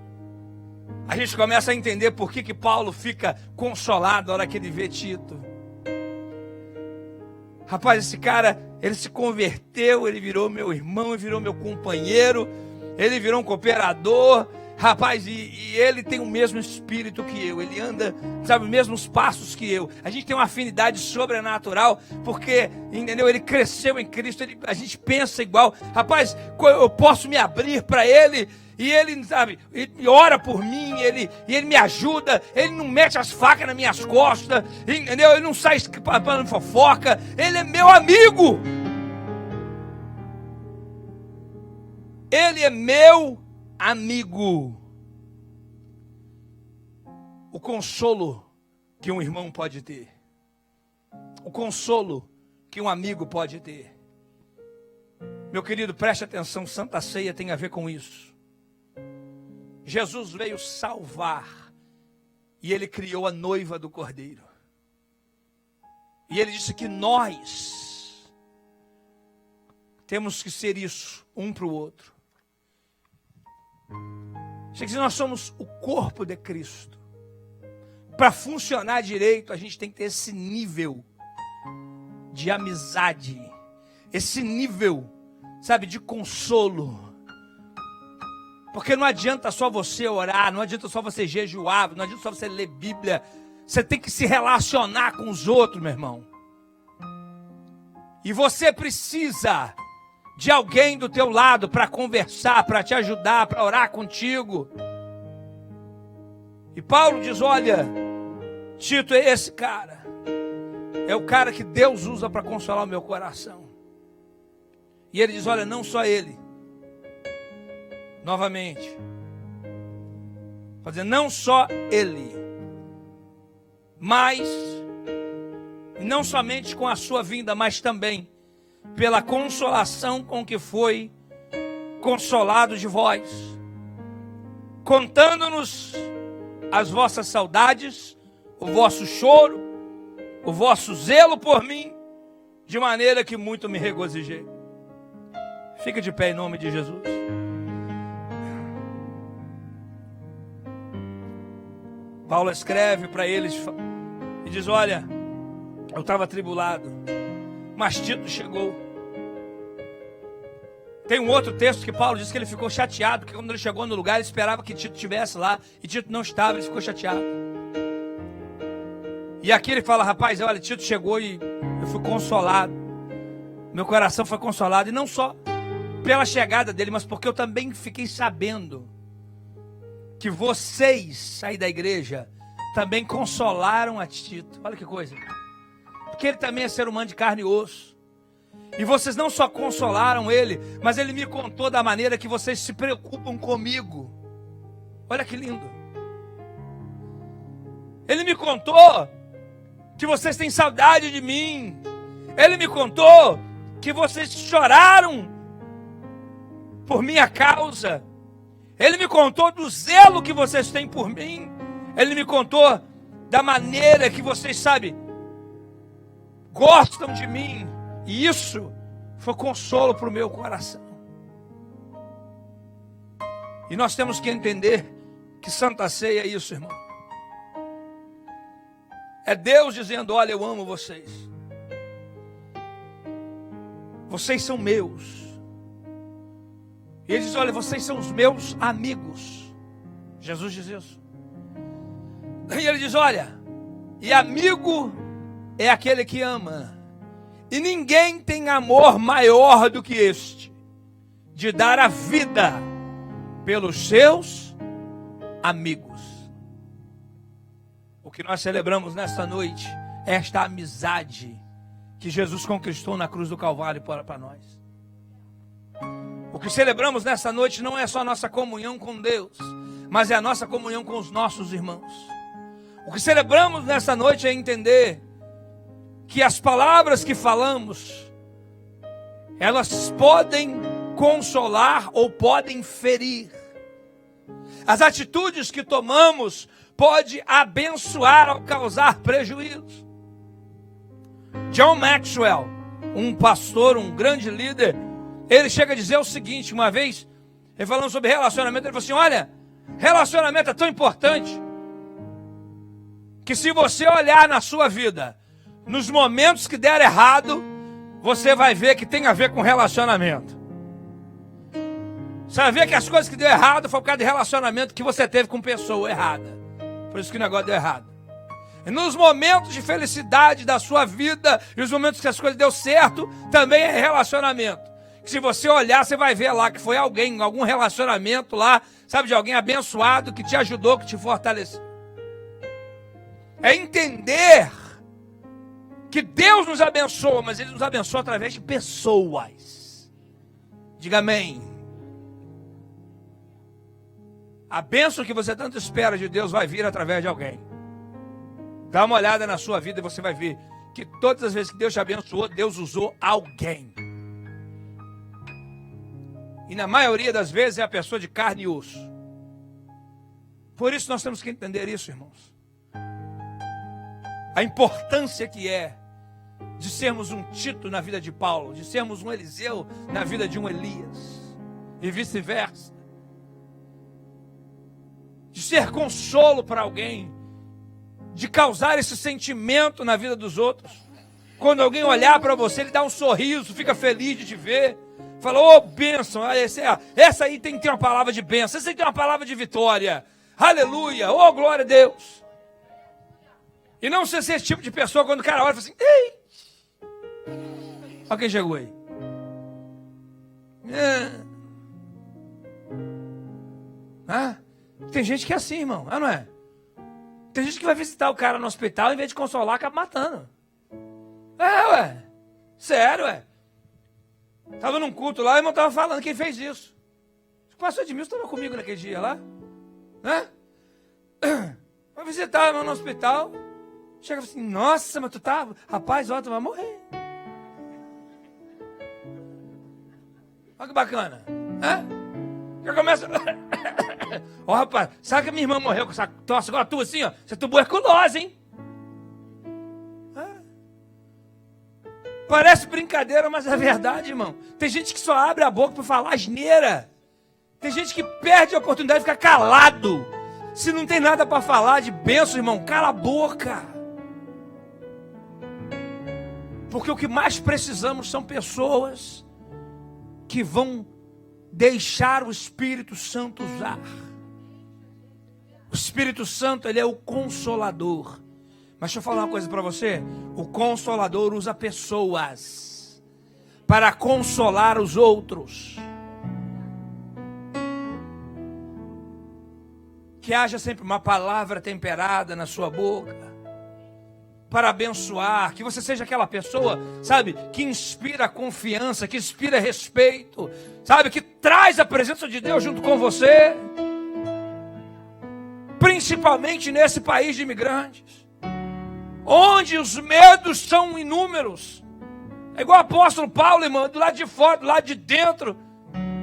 S1: A gente começa a entender por que Paulo fica consolado na hora que ele vê Tito. Rapaz, esse cara, ele se converteu, ele virou meu irmão, ele virou meu companheiro, ele virou um cooperador. Rapaz, e ele tem o mesmo espírito que eu, ele anda, sabe, os mesmos passos que eu. A gente tem uma afinidade sobrenatural, porque, entendeu, ele cresceu em Cristo, a gente pensa igual. Rapaz, eu posso me abrir para ele, e ele, sabe, ele ora por mim, ele me ajuda, ele não mete as facas nas minhas costas, entendeu? Ele não sai espalhando fofoca, ele é meu amigo. Ele é meu amigo. O consolo que um irmão pode ter, o consolo que um amigo pode ter. Meu querido, preste atenção, Santa Ceia tem a ver com isso. Jesus veio salvar e ele criou a noiva do Cordeiro. E ele disse que nós temos que ser isso um para o outro. Nós somos o corpo de Cristo. Para funcionar direito, a gente tem que ter esse nível de amizade, esse nível, sabe, de consolo. Porque não adianta só você orar, não adianta só você jejuar, não adianta só você ler Bíblia. Você tem que se relacionar com os outros, meu irmão. E você precisa de alguém do teu lado para conversar, para te ajudar, para orar contigo. E Paulo diz: olha, Tito é esse cara. É o cara que Deus usa para consolar o meu coração. E ele diz: olha, não só ele. Novamente. Fazer não só ele. Mas, não somente com a sua vinda, mas também pela consolação com que foi consolado de vós, contando-nos as vossas saudades, o vosso choro, o vosso zelo por mim, de maneira que muito me regozijei. Fica de pé em nome de Jesus. Paulo escreve para eles e diz: olha, eu estava atribulado, mas Tito chegou. Tem um outro texto que Paulo diz que ele ficou chateado, porque quando ele chegou no lugar, ele esperava que Tito estivesse lá, e Tito não estava, ele ficou chateado. E aqui ele fala, rapaz, olha, Tito chegou e eu fui consolado. Meu coração foi consolado, e não só pela chegada dele, mas porque eu também fiquei sabendo que vocês aí da igreja também consolaram a Tito. Olha que coisa. Porque ele também é ser humano de carne e osso. E vocês não só consolaram ele, mas ele me contou da maneira que vocês se preocupam comigo. Olha que lindo. Ele me contou que vocês têm saudade de mim. Ele me contou que vocês choraram por minha causa. Ele me contou do zelo que vocês têm por mim. Ele me contou da maneira que vocês, sabe, gostam de mim. E isso foi consolo para o meu coração. E nós temos que entender que Santa Ceia é isso, irmão. É Deus dizendo, olha, eu amo vocês. Vocês são meus. E ele diz, olha, vocês são os meus amigos. Jesus diz isso. E ele diz, olha, e amigo é aquele que ama. E ninguém tem amor maior do que este, de dar a vida pelos seus amigos. O que nós celebramos nesta noite é esta amizade que Jesus conquistou na cruz do Calvário para nós. O que celebramos nesta noite não é só a nossa comunhão com Deus, mas é a nossa comunhão com os nossos irmãos. O que celebramos nesta noite é entender que as palavras que falamos, elas podem consolar ou podem ferir. As atitudes que tomamos podem abençoar ou causar prejuízo. John Maxwell, um pastor, um grande líder, ele chega a dizer o seguinte, uma vez, ele falando sobre relacionamento, ele falou assim, olha, relacionamento é tão importante, que se você olhar na sua vida, nos momentos que der errado, você vai ver que tem a ver com relacionamento. Você vai ver que as coisas que deu errado foi por causa de relacionamento que você teve com pessoa errada. Por isso que o negócio deu errado. E nos momentos de felicidade da sua vida, e os momentos que as coisas deu certo, também é relacionamento. Se você olhar, você vai ver lá que foi alguém, algum relacionamento lá, sabe, de alguém abençoado que te ajudou, que te fortaleceu. É entender que Deus nos abençoa, mas Ele nos abençoa através de pessoas. Diga amém. A bênção que você tanto espera de Deus vai vir através de alguém. Dá uma olhada na sua vida e você vai ver que todas as vezes que Deus te abençoou, Deus usou alguém. E na maioria das vezes é a pessoa de carne e osso. Por isso nós temos que entender isso, irmãos. A importância que é de sermos um Tito na vida de Paulo, de sermos um Eliseu na vida de um Elias, e vice-versa. De ser consolo para alguém, de causar esse sentimento na vida dos outros. Quando alguém olhar para você, ele dá um sorriso, fica feliz de te ver. Fala, ô bênção, essa aí tem que ter uma palavra de bênção, essa aí tem uma palavra de vitória. Aleluia, ô glória a Deus. E não ser esse tipo de pessoa quando o cara olha e fala assim, ei, olha quem chegou aí. Tem gente que é assim, irmão, não é? Tem gente que vai visitar o cara no hospital, em vez de consolar, acaba matando. Ué. Sério, ué. Estava num culto lá, o irmão estava falando quem fez isso. O pastor Edmilson estava comigo naquele dia lá. Vai visitar o irmão no hospital. Chega assim, nossa, mas tu tá... Rapaz, ó, tu vai morrer. Olha que bacana. Já começa... Ó, rapaz, sabe que a minha irmã morreu com essa tosse igual a tua assim, ó? Você é tuberculose, hein? Parece brincadeira, mas é verdade, irmão. Tem gente que só abre a boca para falar asneira. Tem gente que perde a oportunidade de ficar calado. Se não tem nada para falar de bênção, irmão, cala a boca. Porque o que mais precisamos são pessoas que vão deixar o Espírito Santo usar. O Espírito Santo, ele é o consolador. Mas deixa eu falar uma coisa para você. O Consolador usa pessoas para consolar os outros. Que haja sempre uma palavra temperada na sua boca, para abençoar, que você seja aquela pessoa, sabe, que inspira confiança, que inspira respeito, sabe, que traz a presença de Deus junto com você, principalmente nesse país de imigrantes, onde os medos são inúmeros. É igual o apóstolo Paulo, irmão, do lado de fora, do lado de dentro,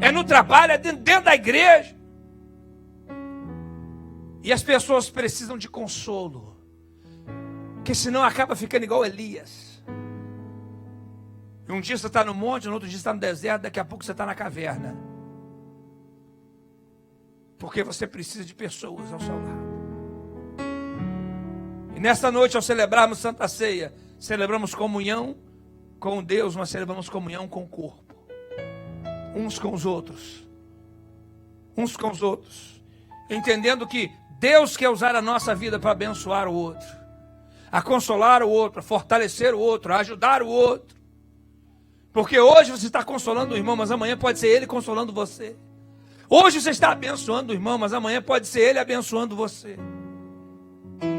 S1: é no trabalho, é dentro da igreja. E as pessoas precisam de consolo, porque senão acaba ficando igual Elias. E um dia você está no monte, no outro dia você está no deserto, daqui a pouco você está na caverna. Porque você precisa de pessoas ao seu lado. E nesta noite, ao celebrarmos Santa Ceia, celebramos comunhão com Deus, mas celebramos comunhão com o corpo. Uns com os outros. Uns com os outros. Entendendo que Deus quer usar a nossa vida para abençoar o outro, a consolar o outro, a fortalecer o outro, a ajudar o outro. Porque hoje você está consolando o irmão, mas amanhã pode ser ele consolando você. Hoje você está abençoando o irmão, mas amanhã pode ser ele abençoando você.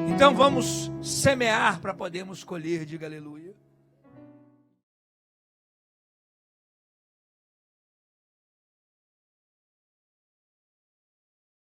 S1: Então vamos semear para podermos colher, diga aleluia.